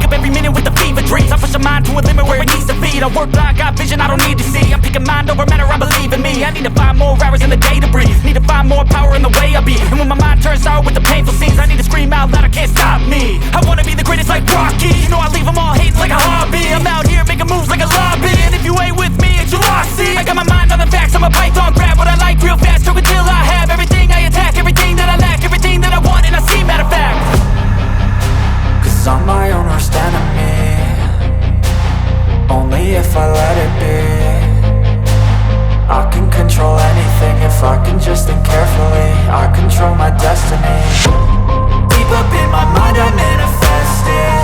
up every minute with the fever dreams. I push my mind to a limit where it needs to feed. I work blind, got vision I don't need to see. I'm picking mind over matter, I believe in me. I need to find more hours in the day to breathe. Need to find more power in the way I be. And when my mind turns sour with the painful scenes, I need to scream out loud, I can't stop me. I wanna be the greatest like Rocky. You know I leave them all hating like a hobby. I'm out here making moves like a lobby. And if you ain't with me, it's your loss. See, I got my mind on the facts, I'm a python, grab what I like real fast. Stroke until I have everything I attack, everything that I lack, everything that I want, and I see, matter of fact. Cause I'm my own worst enemy, only if I let it be. I can control anything if I can just think carefully. I control my destiny. Deep up in my mind I manifest it.